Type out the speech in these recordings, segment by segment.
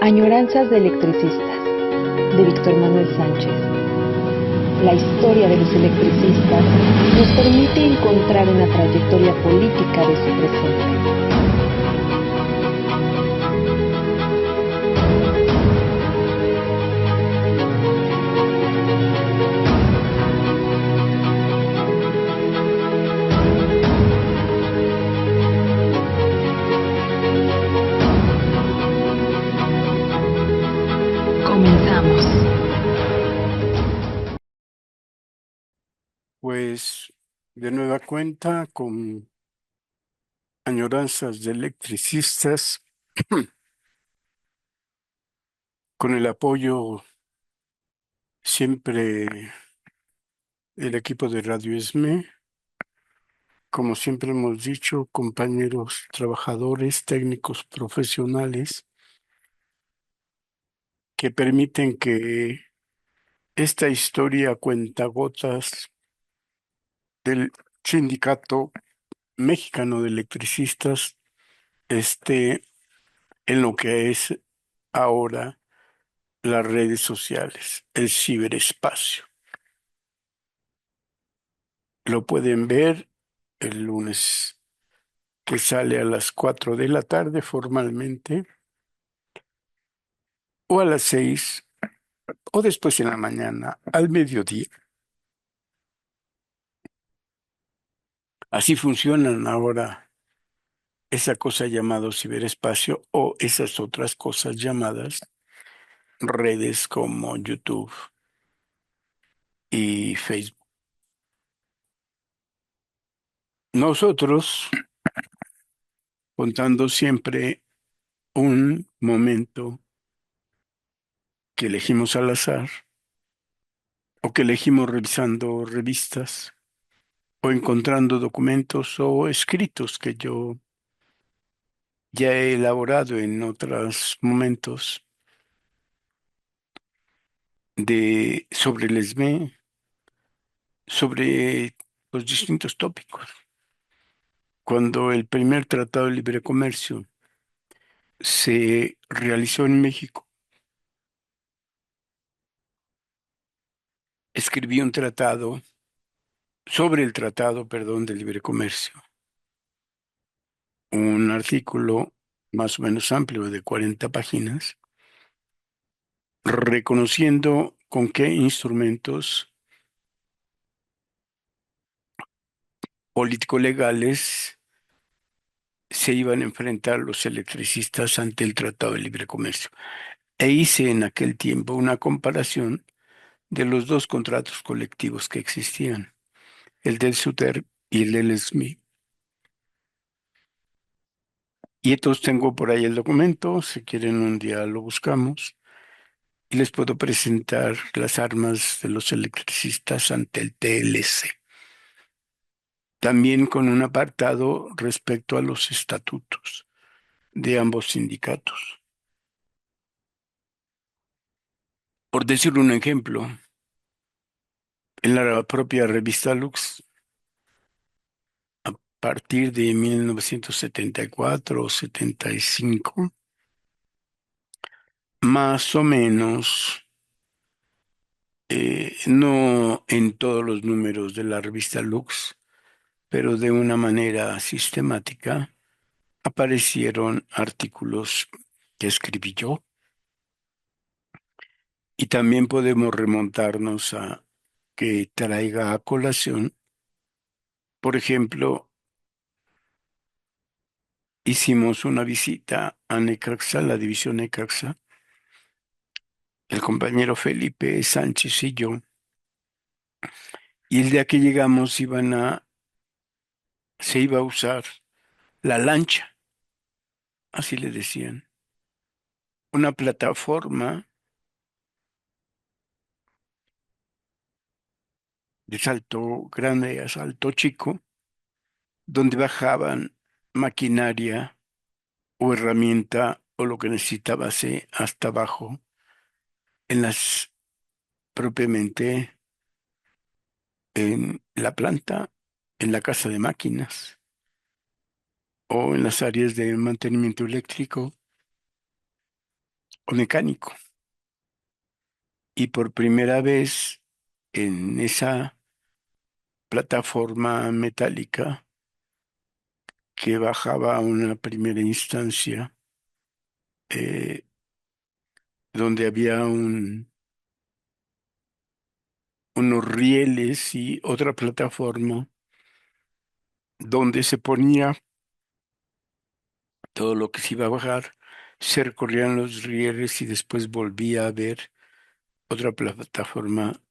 Añoranzas de electricistas, de Víctor Manuel Sánchez. La historia de los electricistas nos permite encontrar una trayectoria política de su presente. Comenzamos. Pues de nueva cuenta con añoranzas de electricistas, con el apoyo siempre del equipo de Radio ESME, como siempre hemos dicho, compañeros trabajadores, técnicos profesionales, que permiten que esta historia a cuentagotas del Sindicato Mexicano de Electricistas esté en lo que es ahora las redes sociales, el ciberespacio. Lo pueden ver el lunes, que sale a las 4 de la tarde formalmente, o a las 6, o después en la mañana, al mediodía. Así funcionan ahora esa cosa llamada ciberespacio o esas otras cosas llamadas redes como YouTube y Facebook. Nosotros, contando siempre un momento que elegimos al azar o que elegimos revisando revistas o encontrando documentos o escritos que yo ya he elaborado en otros momentos sobre el ESME, sobre los distintos tópicos. Cuando el primer Tratado de Libre Comercio se realizó en México, escribí un tratado sobre el Tratado, perdón, de Libre Comercio, un artículo más o menos amplio de 40 páginas, reconociendo con qué instrumentos político-legales se iban a enfrentar los electricistas ante el Tratado de Libre Comercio. E hice en aquel tiempo una comparación de los dos contratos colectivos que existían, el del SUTER y el del SMI. Y entonces tengo por ahí el documento, si quieren un día lo buscamos, y les puedo presentar las armas de los electricistas ante el TLC. También con un apartado respecto a los estatutos de ambos sindicatos. Por decir un ejemplo, en la propia revista Lux, a partir de 1974 o 75, más o menos, no en todos los números de la revista Lux, pero de una manera sistemática, aparecieron artículos que escribí yo. Y también podemos remontarnos a que traiga a colación, por ejemplo, hicimos una visita a Necaxa, la división Necaxa, el compañero Felipe Sánchez y yo, y el día que llegamos se iba a usar la lancha, así le decían, una plataforma de salto grande a salto chico, donde bajaban maquinaria o herramienta o lo que necesitábase hasta abajo en las propiamente en la planta, en la casa de máquinas o en las áreas de mantenimiento eléctrico o mecánico. Y por primera vez en esa plataforma metálica que bajaba a una primera instancia, eh, donde había unos rieles y otra plataforma donde se ponía todo lo que se iba a bajar, se recorrían los rieles y después volvía a ver otra plataforma,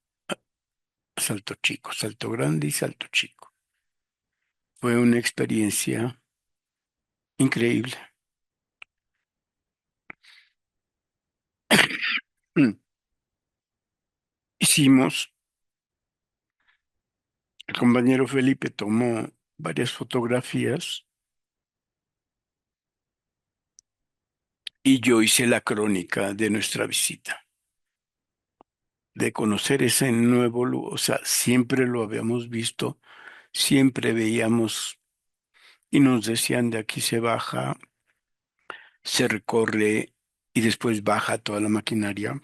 salto chico, salto grande y salto chico. Fue una experiencia increíble. Hicimos, el compañero Felipe tomó varias fotografías y yo hice la crónica de nuestra visita, de conocer ese nuevo lugar. O sea, siempre lo habíamos visto, siempre veíamos y nos decían de aquí se baja, se recorre y después baja toda la maquinaria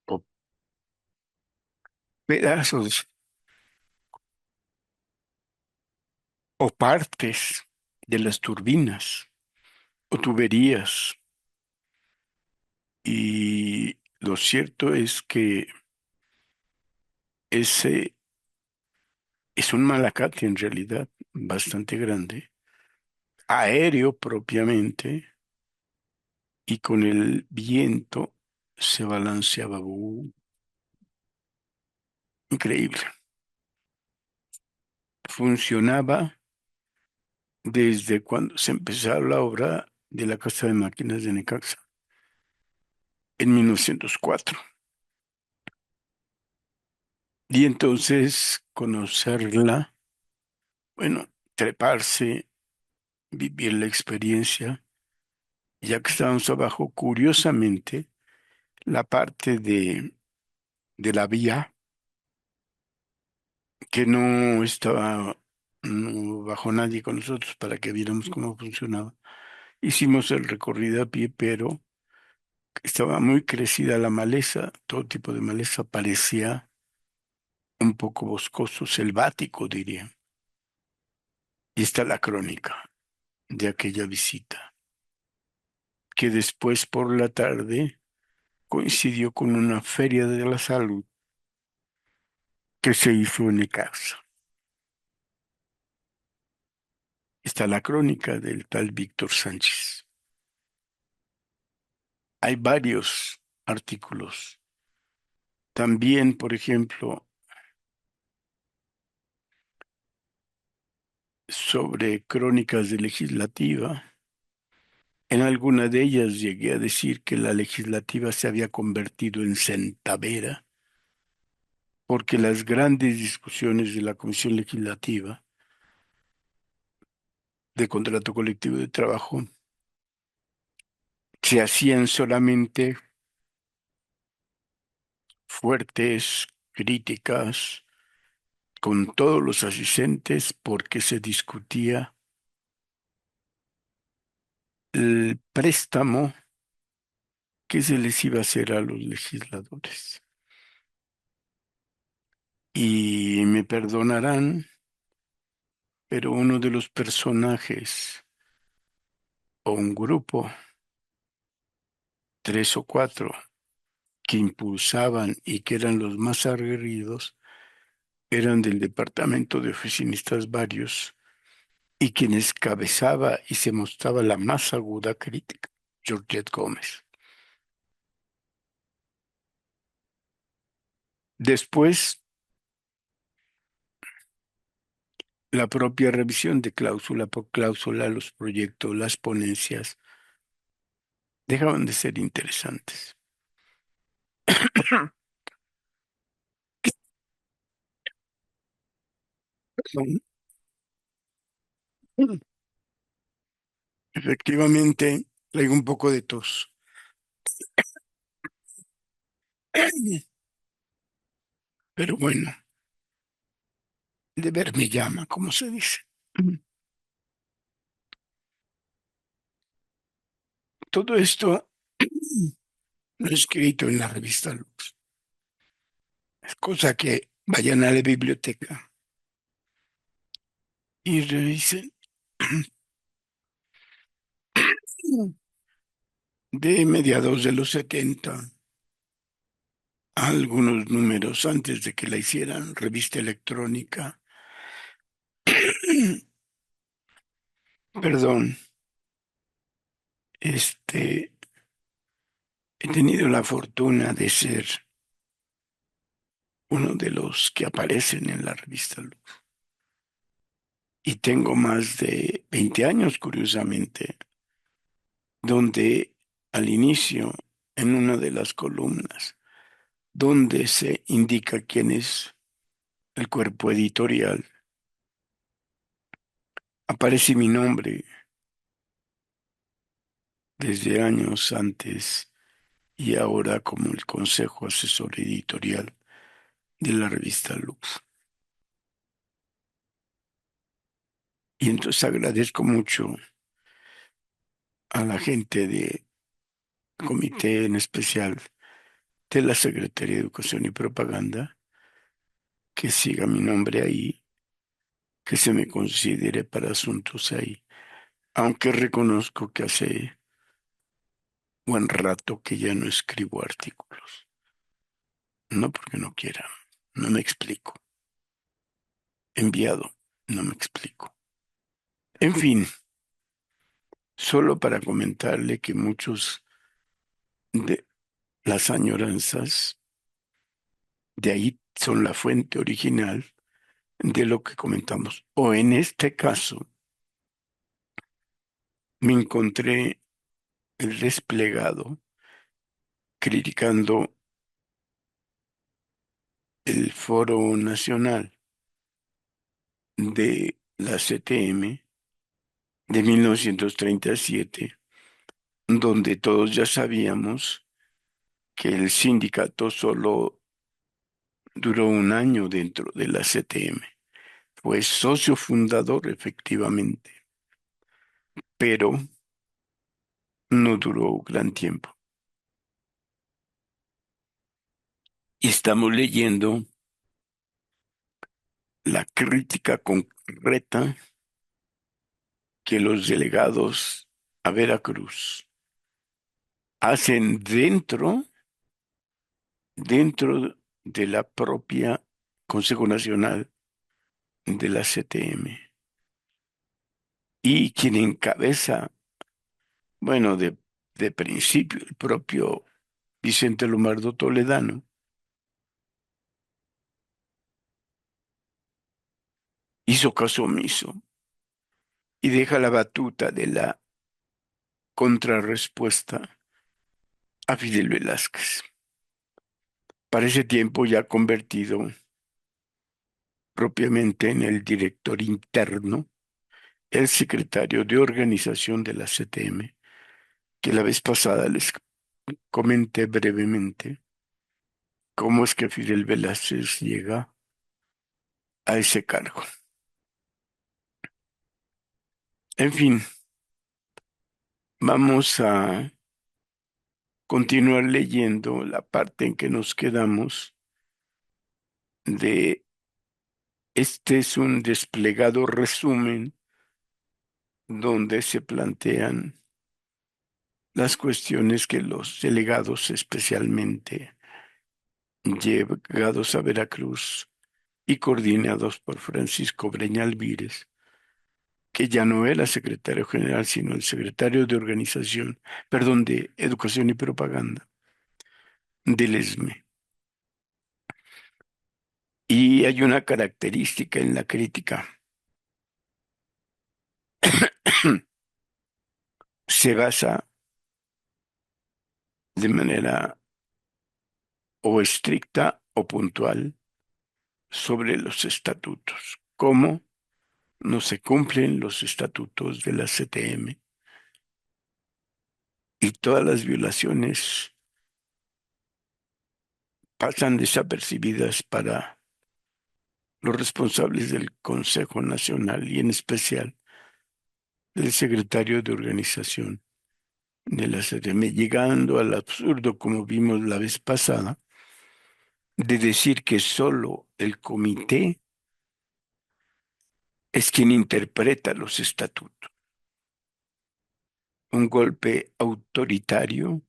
o pedazos o partes de las turbinas o tuberías. Y lo cierto es que ese es un malacate en realidad bastante grande, aéreo propiamente, y con el viento se balanceaba. Increíble. Funcionaba desde cuando se empezó la obra de la Casa de Máquinas de Necaxa en 1904. Y entonces conocerla, bueno, treparse, vivir la experiencia, ya que estábamos abajo, curiosamente, la parte de la vía que no estaba no bajo nadie con nosotros para que viéramos cómo funcionaba. Hicimos el recorrido a pie, pero estaba muy crecida la maleza, todo tipo de maleza parecía un poco boscoso, selvático, diría. Y está la crónica de aquella visita, que después por la tarde coincidió con una feria de la salud que se hizo en Necaxa. Está la crónica del tal Víctor Sánchez. Hay varios artículos. También, por ejemplo, sobre crónicas de legislativa. En alguna de ellas llegué a decir que la legislativa se había convertido en centavera, porque las grandes discusiones de la Comisión Legislativa de contrato colectivo de trabajo se hacían solamente fuertes críticas con todos los asistentes porque se discutía el préstamo que se les iba a hacer a los legisladores. Y me perdonarán, pero uno de los personajes o un grupo, tres o cuatro, que impulsaban y que eran los más aguerridos, eran del departamento de oficinistas varios, y quienes cabezaba y se mostraba la más aguda crítica, Georgette Gómez. Después, la propia revisión de cláusula por cláusula, los proyectos, las ponencias, dejaban de ser interesantes. Efectivamente, traigo un poco de tos, pero bueno, de ver me llama, como se dice. todo esto lo he escrito en la revista Luz. Es cosa que vayan a la biblioteca y revisen de mediados de los 70 algunos números antes de que la hicieran revista electrónica. Perdón, he tenido la fortuna de ser uno de los que aparecen en la revista Luz. Y tengo más de 20 años, curiosamente, donde al inicio, en una de las columnas, donde se indica quién es el cuerpo editorial, aparece mi nombre desde años antes y ahora como el consejo asesor editorial de la revista Luz. Y entonces agradezco mucho a la gente de comité, en especial de la Secretaría de Educación y Propaganda, que siga mi nombre ahí, que se me considere para asuntos ahí, aunque reconozco que hace buen rato que ya no escribo artículos. No porque no quiera, no me explico. Enviado, no me explico. En fin, solo para comentarle que muchos de las añoranzas de ahí son la fuente original de lo que comentamos. O en este caso, me encontré el desplegado criticando el Foro Nacional de la CTM de 1937, donde todos ya sabíamos que el sindicato solo duró un año dentro de la CTM. Fue socio fundador, efectivamente, pero no duró gran tiempo. Y estamos leyendo la crítica concreta que los delegados a Veracruz hacen dentro de la propia Consejo Nacional de la CTM. Y quien encabeza, bueno, de principio, el propio Vicente Lomardo Toledano, hizo caso omiso y deja la batuta de la contrarrespuesta a Fidel Velázquez. Para ese tiempo ya convertido propiamente en el director interno, el secretario de organización de la CTM, que la vez pasada les comenté brevemente cómo es que Fidel Velázquez llega a ese cargo. En fin, vamos a continuar leyendo la parte en que nos quedamos de este es un desplegado resumen donde se plantean las cuestiones que los delegados, especialmente llegados a Veracruz y coordinados por Francisco Breña Alvírez, que ya no era secretario general, sino el secretario de organización, perdón, de Educación y Propaganda del ESME. Y hay una característica en la crítica. Se basa de manera o estricta o puntual sobre los estatutos. ¿Cómo no se cumplen los estatutos de la CTM? Y todas las violaciones pasan desapercibidas para los responsables del Consejo Nacional y en especial del secretario de organización de la CTM, llegando al absurdo, como vimos la vez pasada, de decir que solo el comité es quien interpreta los estatutos. Un golpe autoritario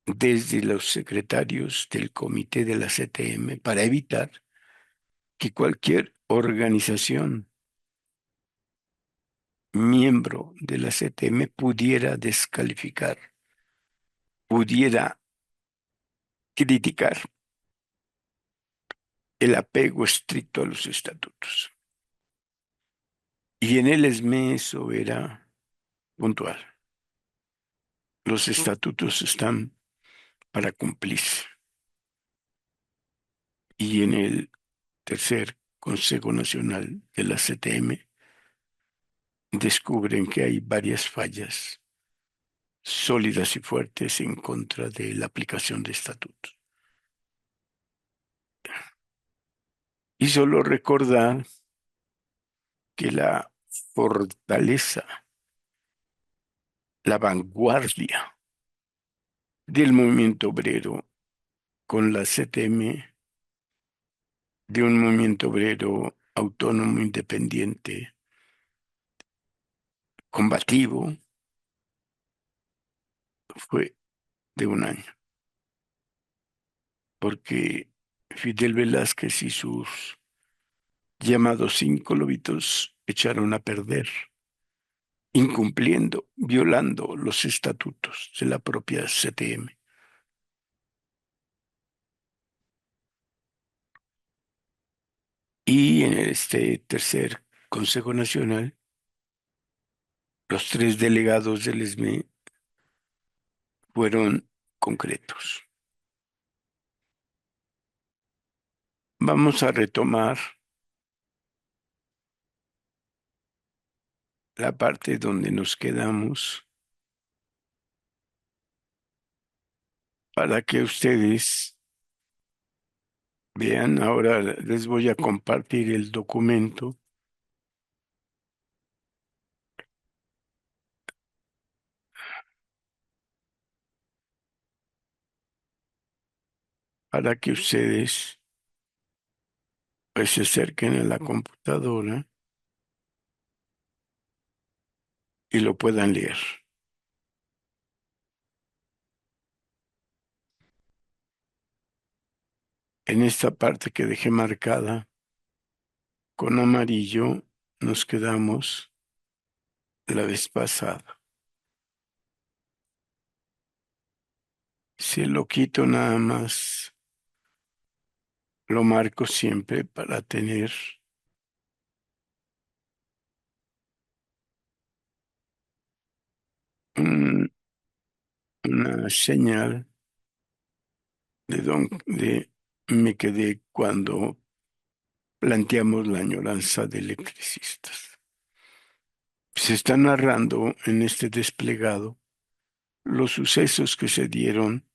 desde los secretarios del comité de la CTM para evitar que cualquier organización miembro de la CTM pudiera descalificar, pudiera criticar el apego estricto a los estatutos. Y en el ESME eso era puntual. Los estatutos están para cumplirse. Y en el tercer Consejo Nacional de la CTM descubren que hay varias fallas sólidas y fuertes en contra de la aplicación de estatutos. Y solo recordar que la fortaleza, la vanguardia del movimiento obrero con la CTM, de un movimiento obrero autónomo, independiente, combativo, fue de un año, porque Fidel Velázquez y sus llamados cinco lobitos echaron a perder, incumpliendo, violando los estatutos de la propia CTM. Y en este tercer Consejo Nacional, los tres delegados del ESME fueron concretos. Vamos a retomar la parte donde nos quedamos para que ustedes vean. Ahora les voy a compartir el documento para que ustedes pues, se acerquen a la computadora y lo puedan leer. En esta parte que dejé marcada con amarillo nos quedamos la vez pasada. Si lo quito nada más, lo marco siempre para tener un- una señal de donde me quedé cuando planteamos la añoranza de electricistas. Se está narrando en este desplegado los sucesos que se dieron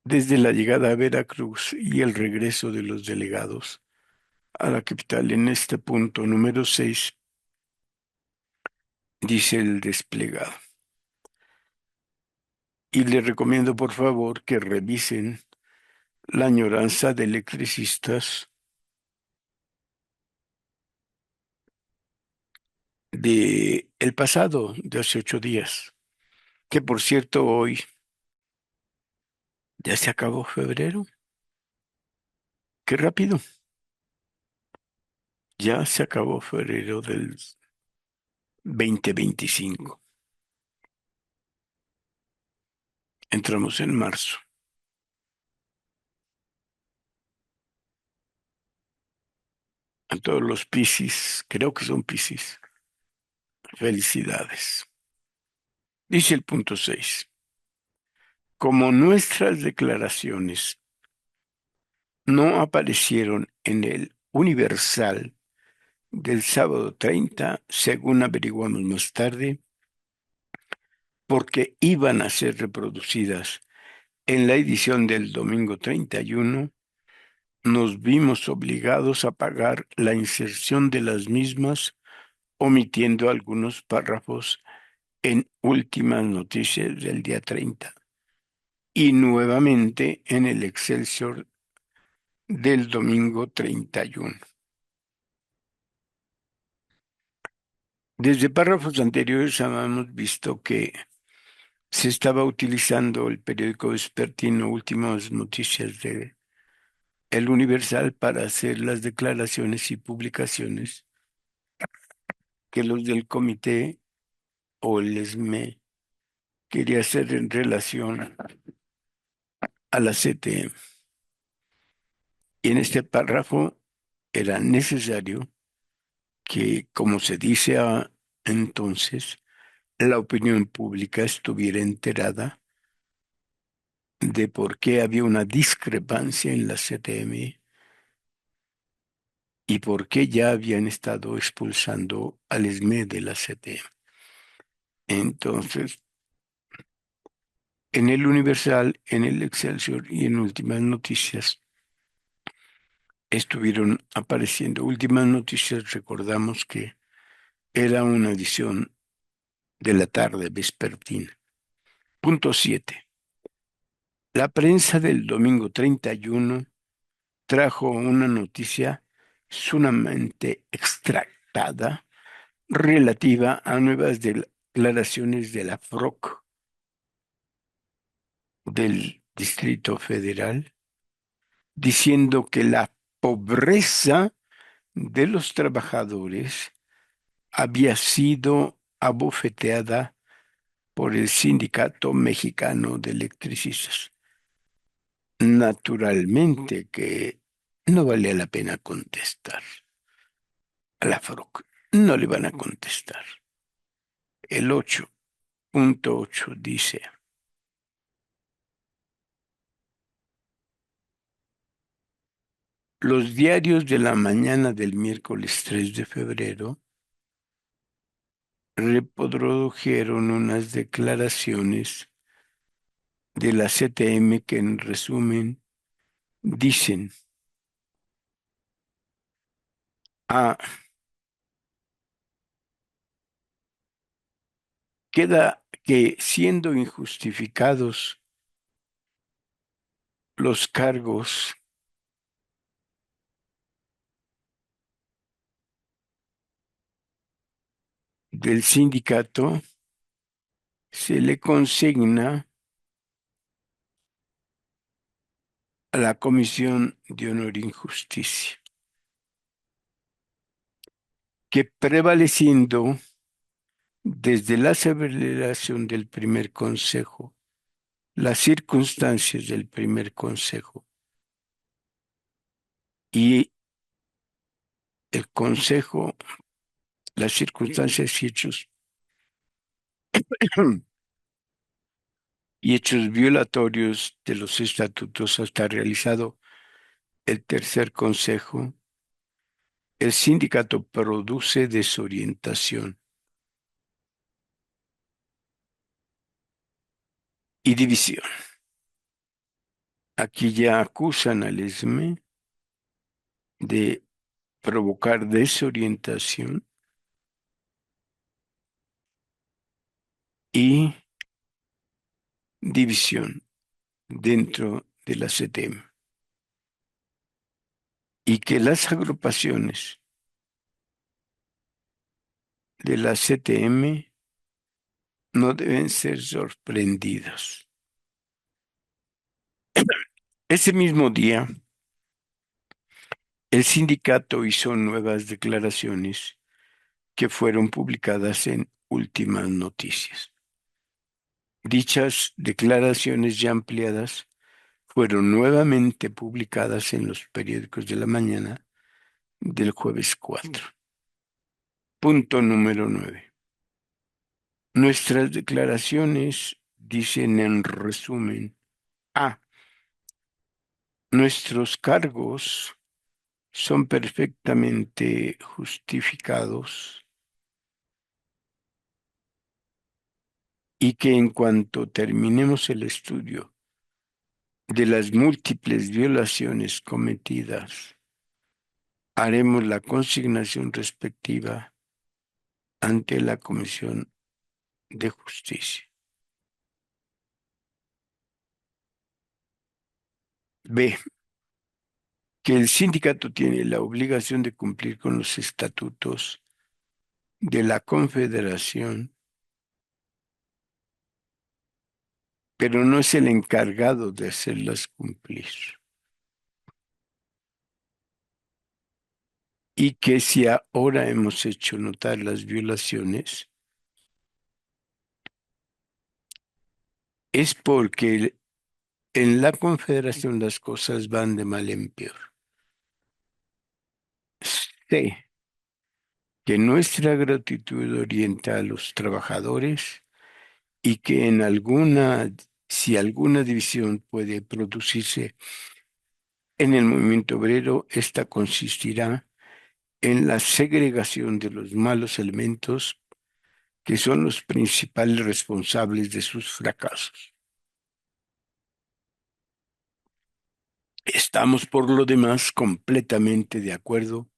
desde la llegada a Veracruz y el regreso de los delegados a la capital. En este punto número 6 dice el desplegado. Y le recomiendo por favor que revisen la añoranza de electricistas de el pasado, de hace 8 días, que por cierto hoy ya se acabó febrero. Qué rápido. Ya se acabó febrero del 2025. Entramos en marzo. A todos los Piscis, creo que son Piscis, felicidades. Dice el punto 6. Como nuestras declaraciones no aparecieron en el Universal del sábado 30, según averiguamos más tarde, porque iban a ser reproducidas en la edición del domingo 31, nos vimos obligados a pagar la inserción de las mismas, omitiendo algunos párrafos en Últimas Noticias del día 30 y nuevamente en el Excelsior del domingo 31. Desde párrafos anteriores habíamos visto que se estaba utilizando el periódico vespertino Últimas Noticias de El Universal para hacer las declaraciones y publicaciones que los del comité o el ESME quería hacer en relación a la CTM. Y en este párrafo era necesario que, como se dice entonces, la opinión pública estuviera enterada de por qué había una discrepancia en la CTM y por qué ya habían estado expulsando al ESME de la CTM. Entonces, en el Universal, en el Excelsior y en Últimas Noticias estuvieron apareciendo. Últimas Noticias, recordamos que era una edición de la tarde vespertina. Punto 7. La prensa del domingo 31 trajo una noticia sumamente extractada relativa a nuevas declaraciones de la FROC del Distrito Federal, diciendo que la pobreza de los trabajadores había sido abofeteada por el Sindicato Mexicano de Electricistas. Naturalmente que no valía la pena contestar a la FROC. No le van a contestar. El 8.8 dice: los diarios de la mañana del miércoles 3 de febrero reprodujeron unas declaraciones de la CTM que en resumen dicen: ah, queda que siendo injustificados los cargos del sindicato, se le consigna a la Comisión de Honor y Justicia, que prevaleciendo desde la celebración del primer consejo, las circunstancias del primer consejo y el consejo, las circunstancias y hechos violatorios de los estatutos hasta realizado el tercer consejo, el sindicato produce desorientación y división. Aquí ya acusan al ESME de provocar desorientación y división dentro de la CTM, y que las agrupaciones de la CTM no deben ser sorprendidas. Ese mismo día, el sindicato hizo nuevas declaraciones que fueron publicadas en Últimas Noticias. Dichas declaraciones ya ampliadas fueron nuevamente publicadas en los periódicos de la mañana del jueves 4. Punto número 9. Nuestras declaraciones dicen en resumen: A. Nuestros cargos son perfectamente justificados y que en cuanto terminemos el estudio de las múltiples violaciones cometidas, haremos la consignación respectiva ante la Comisión de Justicia. B. Que el sindicato tiene la obligación de cumplir con los estatutos de la Confederación, pero no es el encargado de hacerlas cumplir. Y que si ahora hemos hecho notar las violaciones, es porque en la Confederación las cosas van de mal en peor. C. Que nuestra gratitud orienta a los trabajadores y que si alguna división puede producirse en el movimiento obrero, esta consistirá en la segregación de los malos elementos que son los principales responsables de sus fracasos. Estamos, por lo demás, completamente de acuerdo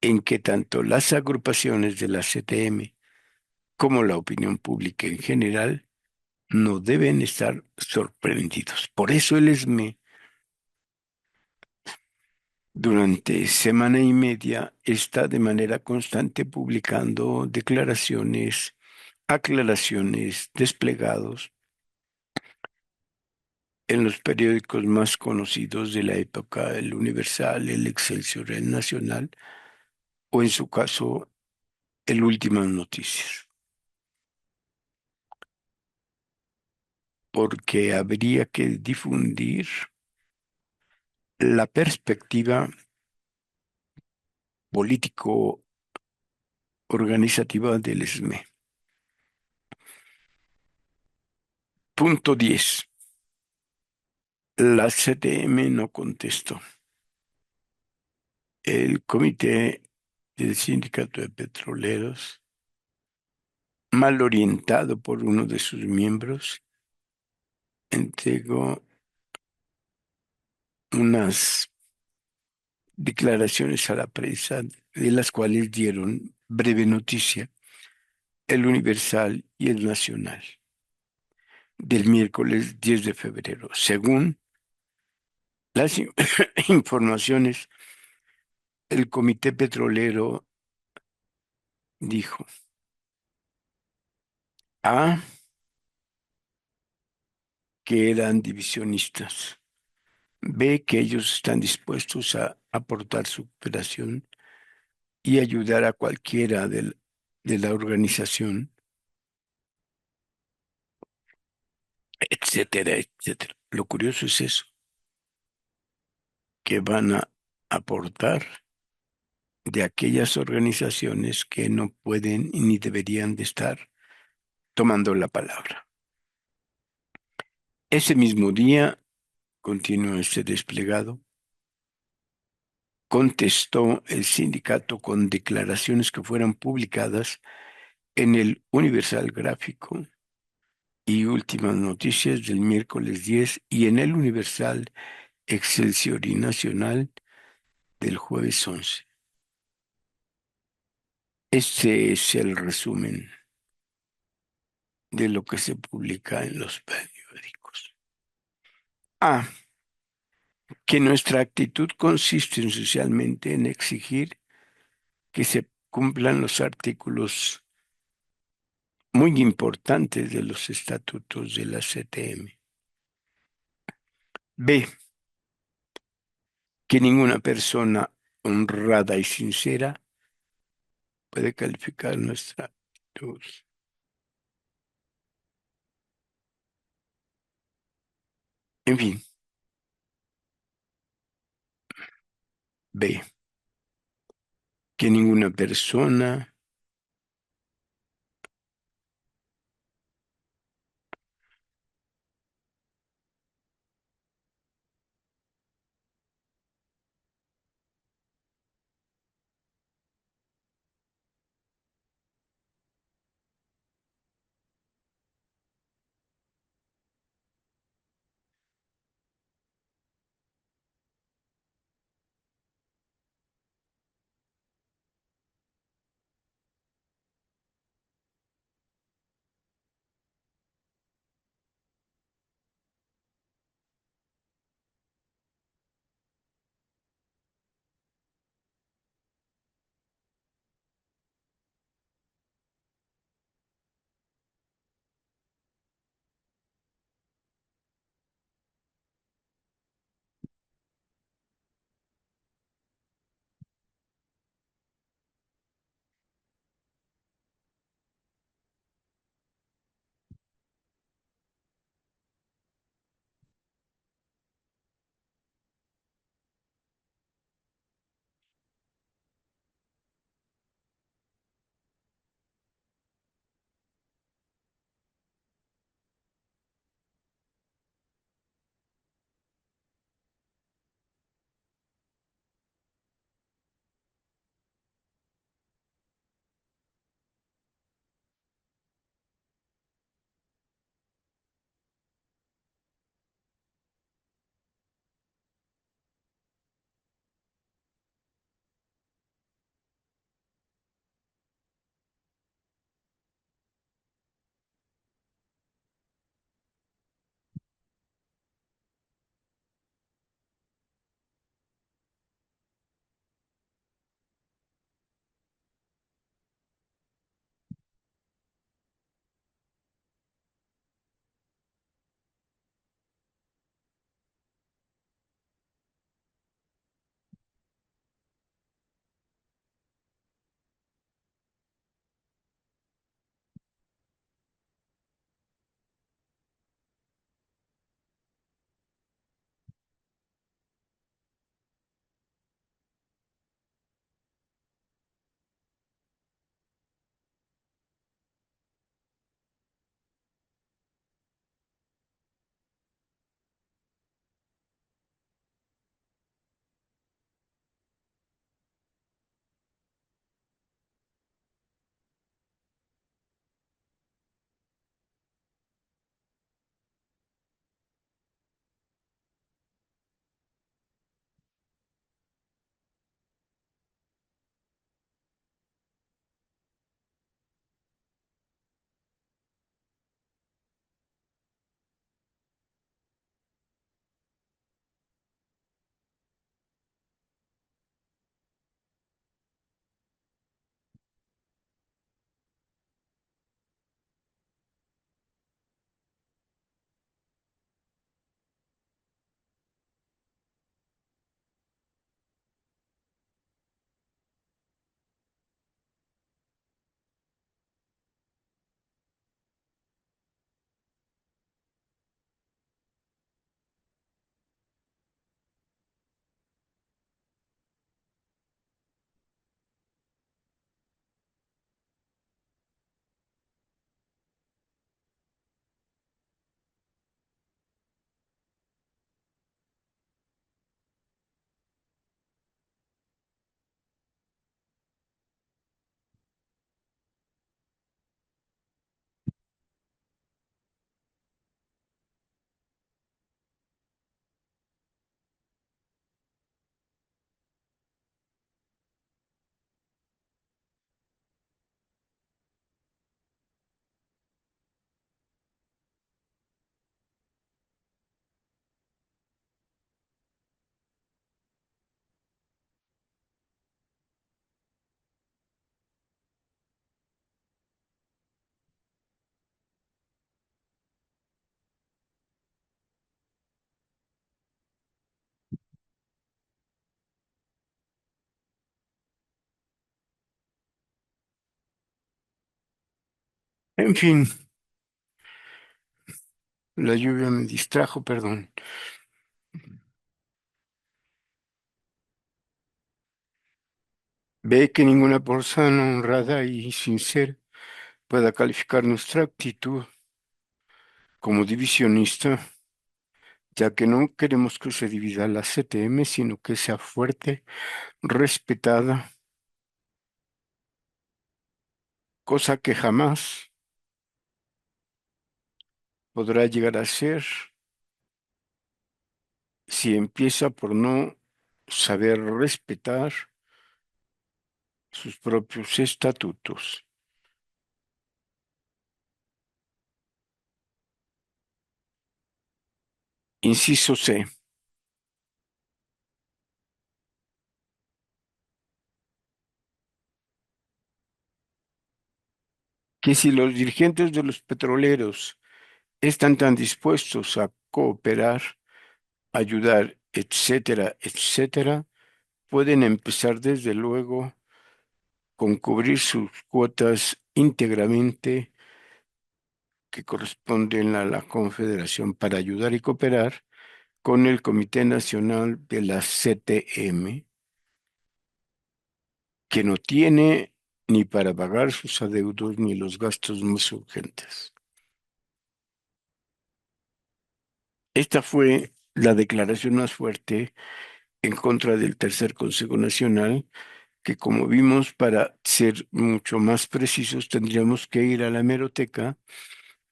en que tanto las agrupaciones de la CTM como la opinión pública en general no deben estar sorprendidos. Por eso el ESME durante semana y media está de manera constante publicando declaraciones, aclaraciones, desplegados en los periódicos más conocidos de la época, el Universal, el Excelsior, el Nacional, o en su caso, el Últimas Noticias, porque habría que difundir la perspectiva político-organizativa del ESME. Punto 10. La CTM no contestó. El comité del sindicato de petroleros, mal orientado por uno de sus miembros, entregó unas declaraciones a la prensa de las cuales dieron breve noticia el Universal y el Nacional del miércoles 10 de febrero. Según las informaciones, el Comité Petrolero dijo: A, que eran divisionistas; B, que ellos están dispuestos a aportar su cooperación y ayudar a cualquiera de la organización, etcétera, etcétera. Lo curioso es eso, que van a aportar de aquellas organizaciones que no pueden ni deberían de estar tomando la palabra. Ese mismo día, continuó este desplegado, contestó el sindicato con declaraciones que fueron publicadas en el Universal Gráfico y Últimas Noticias del miércoles 10 y en el Universal, Excelsior y Nacional del jueves 11. Este es el resumen de lo que se publica en los periódicos. A, que nuestra actitud consiste esencialmente en exigir que se cumplan los artículos muy importantes de los estatutos de la CTM. B, que ninguna persona honrada y sincera puede calificar nuestra actitud. En fin, B, que ninguna persona En fin, la lluvia me distrajo, perdón. Ve que ninguna persona honrada y sincera pueda calificar nuestra actitud como divisionista, ya que no queremos que se divida la CTM, sino que sea fuerte, respetada, cosa que jamás podrá llegar a ser si empieza por no saber respetar sus propios estatutos. Inciso C, que si los dirigentes de los petroleros están tan dispuestos a cooperar, ayudar, etcétera, etcétera, pueden empezar desde luego con cubrir sus cuotas íntegramente que corresponden a la Confederación para ayudar y cooperar con el Comité Nacional de la CTM, que no tiene ni para pagar sus adeudos ni los gastos más urgentes. Esta fue la declaración más fuerte en contra del Tercer Consejo Nacional, que como vimos, para ser mucho más precisos, tendríamos que ir a la hemeroteca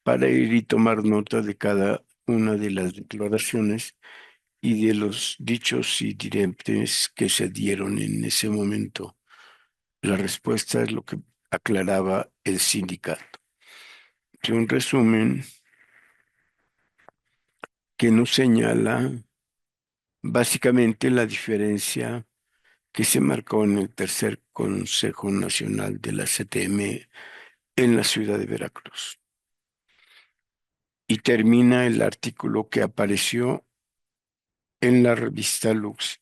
para ir y tomar nota de cada una de las declaraciones y de los dichos y diretes que se dieron en ese momento. La respuesta es lo que aclaraba el sindicato. Es un resumen que nos señala básicamente la diferencia que se marcó en el Tercer Consejo Nacional de la CTM en la ciudad de Veracruz. Y termina el artículo que apareció en la revista Lux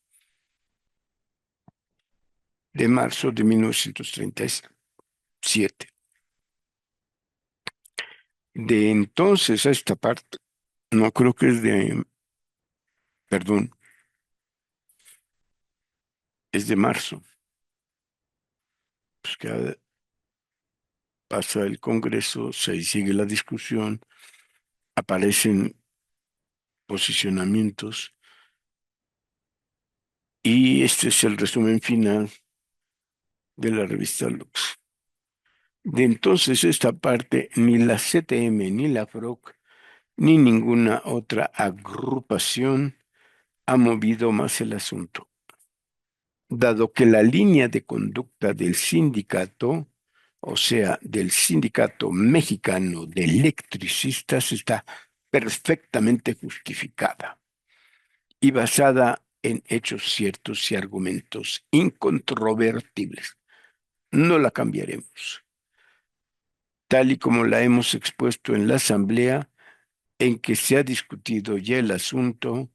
de marzo de 1937. De entonces a esta parte, no creo que es de, perdón, es de marzo, pues que pasa el Congreso, se sigue la discusión, aparecen posicionamientos y este es el resumen final de la revista Lux. De entonces esta parte, ni la CTM, ni la FROC, ni ninguna otra agrupación ha movido más el asunto, dado que la línea de conducta del sindicato, o sea, del Sindicato Mexicano de Electricistas, está perfectamente justificada y basada en hechos ciertos y argumentos incontrovertibles. No la cambiaremos, tal y como la hemos expuesto en la asamblea en que se ha discutido ya el asunto,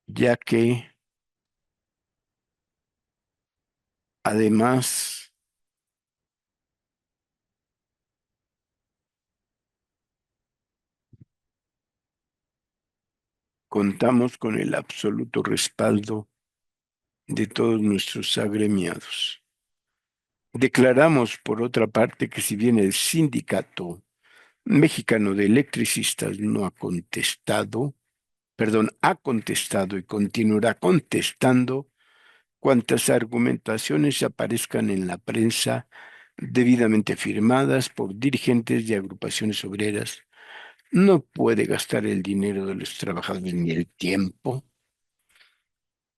ya que además contamos con el absoluto respaldo de todos nuestros agremiados. Declaramos, por otra parte, que si bien el Sindicato Mexicano de Electricistas no ha contestado, perdón, ha contestado y continuará contestando cuantas argumentaciones aparezcan en la prensa debidamente firmadas por dirigentes de agrupaciones obreras, no puede gastar el dinero de los trabajadores ni el tiempo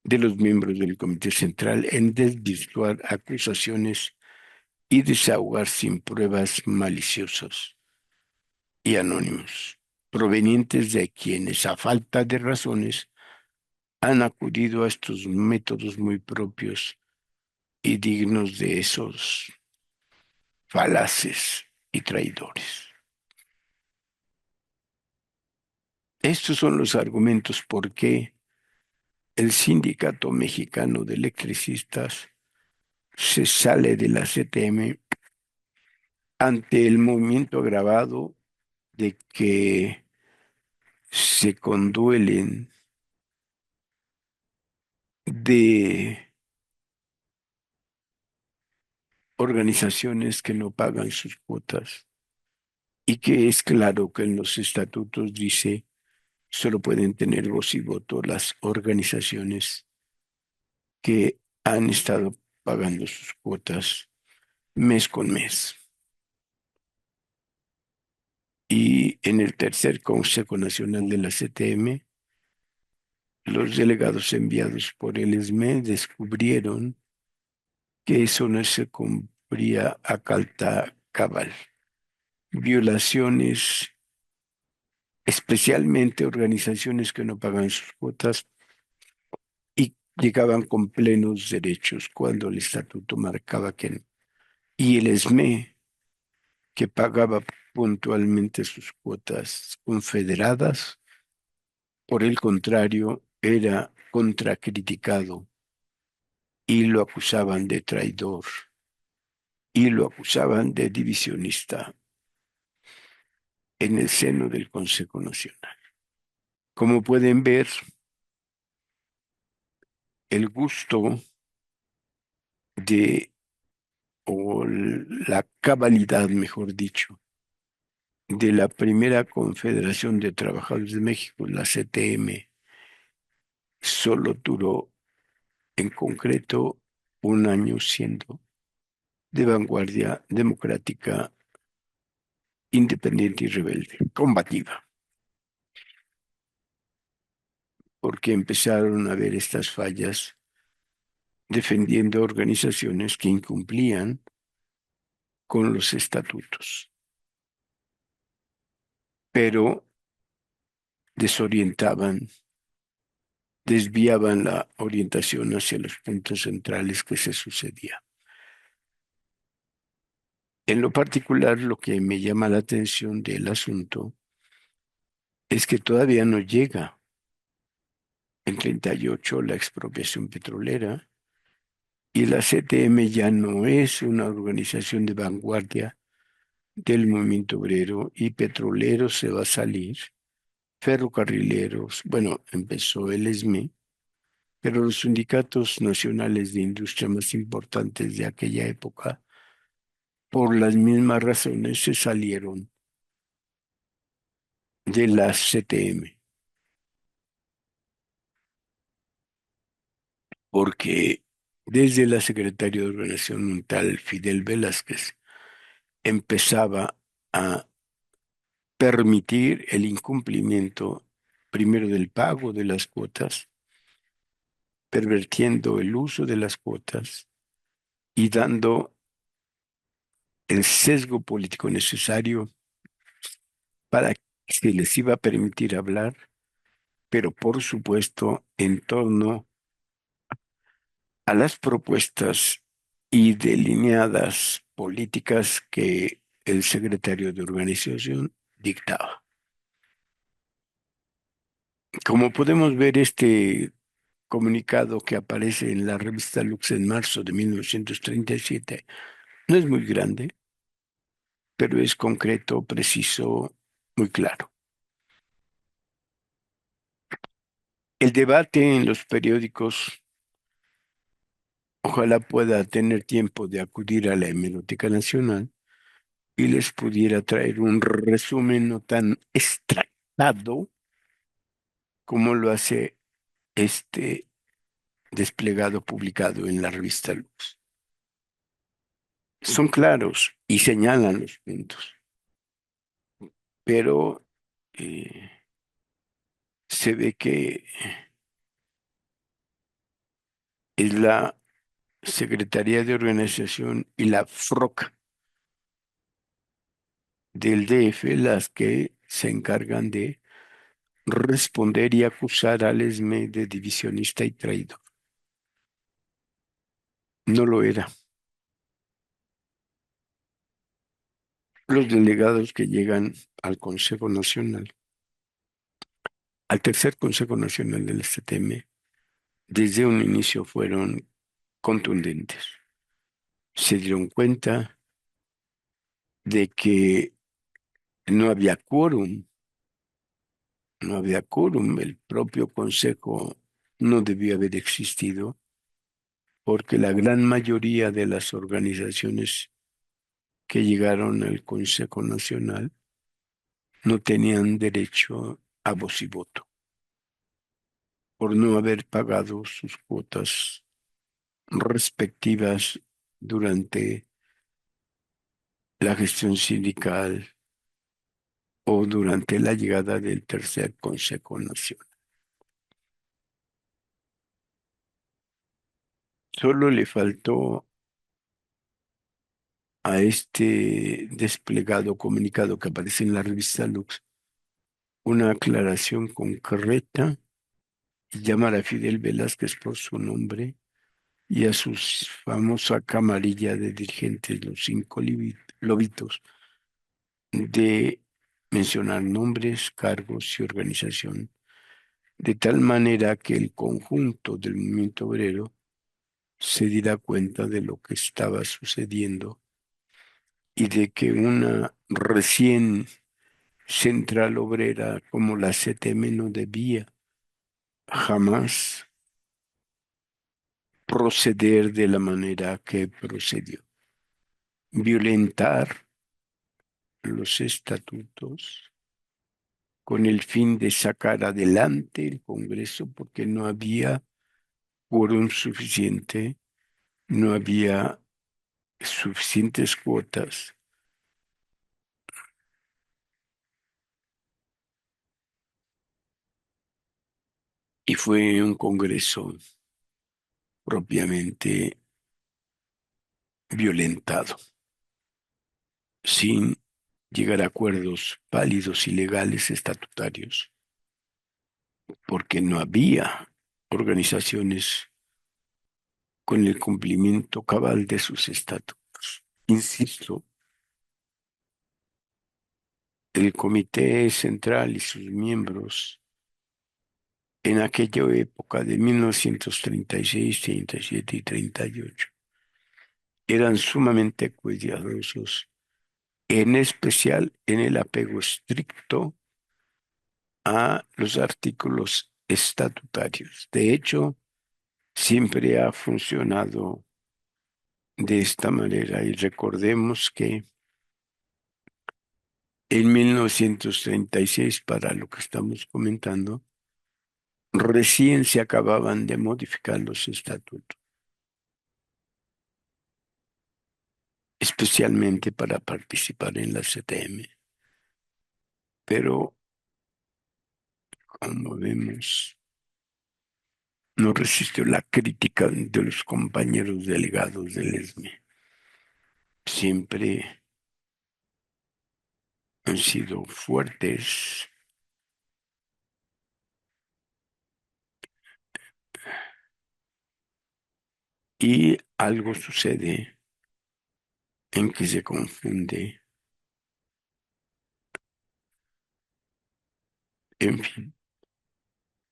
de los miembros del Comité Central en desvirtuar acusaciones y desahogar sin pruebas maliciosos y anónimos, provenientes de quienes, a falta de razones, han acudido a estos métodos muy propios y dignos de esos falaces y traidores. Estos son los argumentos por qué el Sindicato Mexicano de Electricistas se sale de la CTM ante el movimiento agravado de que se conduelen de organizaciones que no pagan sus cuotas y que es claro que en los estatutos dice solo pueden tener voz y voto las organizaciones que han estado pagando sus cuotas mes con mes. Y en el tercer Consejo Nacional de la CTM, los delegados enviados por el ESME descubrieron que eso no se cumplía a calta cabal. Violaciones, especialmente organizaciones que no pagan sus cuotas y llegaban con plenos derechos cuando el estatuto marcaba que no. Y el ESME, que pagaba puntualmente sus cuotas confederadas, por el contrario, era contracriticado y lo acusaban de traidor y lo acusaban de divisionista en el seno del Consejo Nacional. Como pueden ver, el gusto de, o la cabalidad, mejor dicho, de la primera Confederación de Trabajadores de México, la CTM, solo duró en concreto un año siendo de vanguardia democrática, independiente y rebelde, combativa, porque empezaron a ver estas fallas defendiendo organizaciones que incumplían con los estatutos, pero desorientaban, desviaban la orientación hacia los puntos centrales que se sucedía. En lo particular, lo que me llama la atención del asunto es que todavía no llega en 38 la expropiación petrolera y la CTM ya no es una organización de vanguardia del movimiento obrero y petrolero se va a salir, ferrocarrileros, bueno, empezó el ESME, pero los sindicatos nacionales de industria más importantes de aquella época, por las mismas razones, se salieron de la CTM, porque desde la secretaria de Organización un tal Fidel Velázquez empezaba a permitir el incumplimiento primero del pago de las cuotas, pervertiendo el uso de las cuotas y dando el sesgo político necesario para que se les iba a permitir hablar, pero por supuesto en torno a las propuestas y delineadas políticas que el secretario de organización dictaba. Como podemos ver, este comunicado que aparece en la revista Lux en marzo de 1937 no es muy grande, pero es concreto, preciso, muy claro. El debate en los periódicos, ojalá pueda tener tiempo de acudir a la Hemeroteca Nacional y les pudiera traer un resumen no tan extractado como lo hace este desplegado publicado en la revista Lux. Son claros y señalan los puntos, pero eh, se ve que es la Secretaría de Organización y la FROC del DF las que se encargan de responder y acusar al ESME de divisionista y traidor. No lo era. Los delegados que llegan al Consejo Nacional, al tercer Consejo Nacional del STM, desde un inicio fueron contundentes. Se dieron cuenta de que no había quórum, no había quórum, el propio consejo no debió haber existido porque la gran mayoría de las organizaciones que llegaron al Consejo Nacional no tenían derecho a voz y voto por no haber pagado sus cuotas respectivas durante la gestión sindical o durante la llegada del tercer Consejo Nacional. Solo le faltó a este desplegado comunicado que aparece en la revista Lux una aclaración concreta y llamar a Fidel Velázquez por su nombre y a su famosa camarilla de dirigentes, los cinco lobitos, de mencionar nombres, cargos y organización, de tal manera que el conjunto del movimiento obrero se diera cuenta de lo que estaba sucediendo y de que una recién central obrera como la CTM no debía jamás proceder de la manera que procedió, violentar los estatutos con el fin de sacar adelante el Congreso porque no había quórum suficiente, no había suficientes cuotas y fue un Congreso propiamente violentado, sin llegar a acuerdos válidos y legales estatutarios, porque no había organizaciones con el cumplimiento cabal de sus estatutos. Insisto, el Comité Central y sus miembros en aquella época de 1936, 37 y 38 eran sumamente cuidadosos, en especial en el apego estricto a los artículos estatutarios. De hecho, siempre ha funcionado de esta manera y recordemos que en 1936, para lo que estamos comentando, recién se acababan de modificar los estatutos, especialmente para participar en la CTM. Pero, como vemos, no resistió la crítica de los compañeros delegados del ESME. Siempre han sido fuertes y algo sucede en que se confunde, en fin,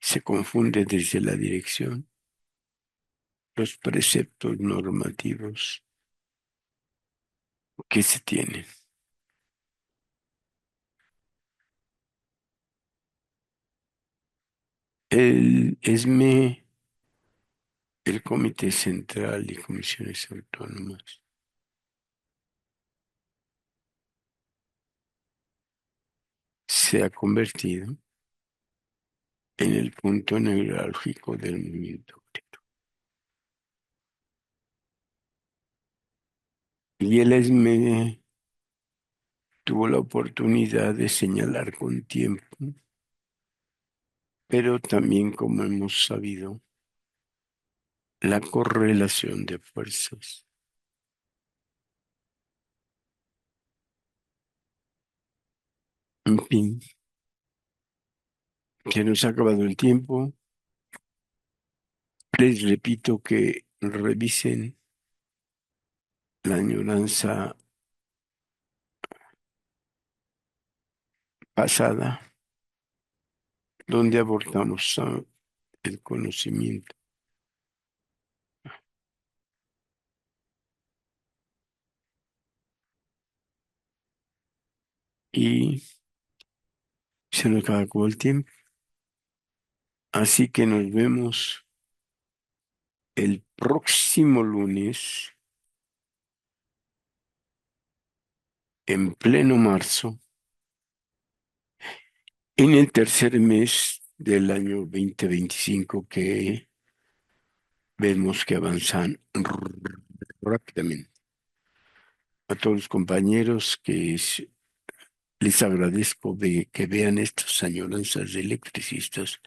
se confunde desde la dirección los preceptos normativos que se tienen. El ESME, el Comité Central y Comisiones Autónomas se ha convertido en el punto neurálgico del movimiento obrero. Y el ESME tuvo la oportunidad de señalar con tiempo, pero también, como hemos sabido, la correlación de fuerzas. En fin, se nos ha acabado el tiempo. Les repito que revisen la añoranza pasada, donde abordamos el conocimiento y se nos acabó el tiempo. Así que nos vemos el próximo lunes, en pleno marzo, en el tercer mes del año 2025, que vemos que avanzan rápidamente. A todos los compañeros les agradezco de que vean estas añoranzas de electricistas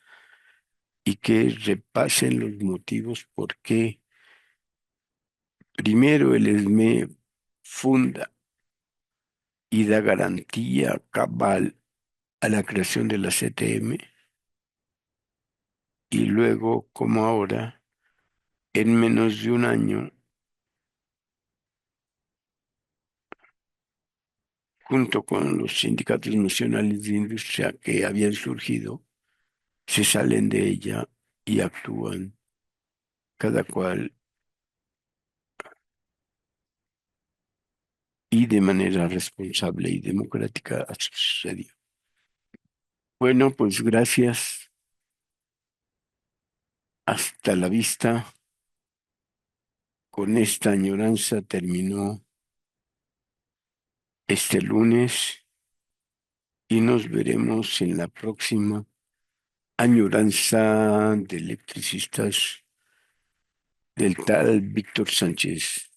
y que repasen los motivos por qué primero el ESME funda y da garantía cabal a la creación de la CTM, y luego, como ahora, en menos de un año, junto con los sindicatos nacionales de industria que habían surgido, se salen de ella y actúan cada cual y de manera responsable y democrática. Así sucedió. Bueno, pues gracias. Hasta la vista. Con esta añoranza terminó este lunes y nos veremos en la próxima añoranza de electricistas del tal Víctor Sánchez,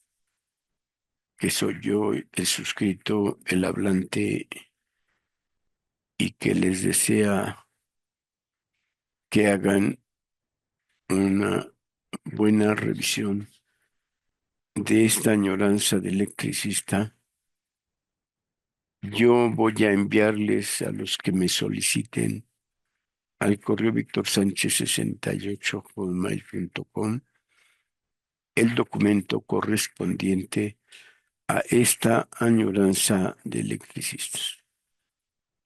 que soy yo, el suscrito, el hablante, y que les desea que hagan una buena revisión de esta añoranza de electricista. Yo voy a enviarles a los que me soliciten al correo victorsánchez68@gmail.com el documento correspondiente a esta añoranza de electricistas.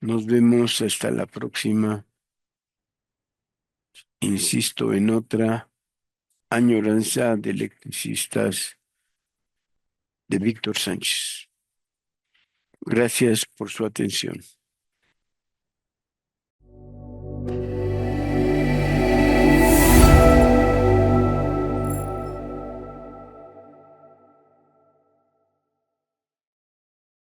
Nos vemos hasta la próxima. Insisto en otra añoranza de electricistas de Víctor Sánchez. Gracias por su atención.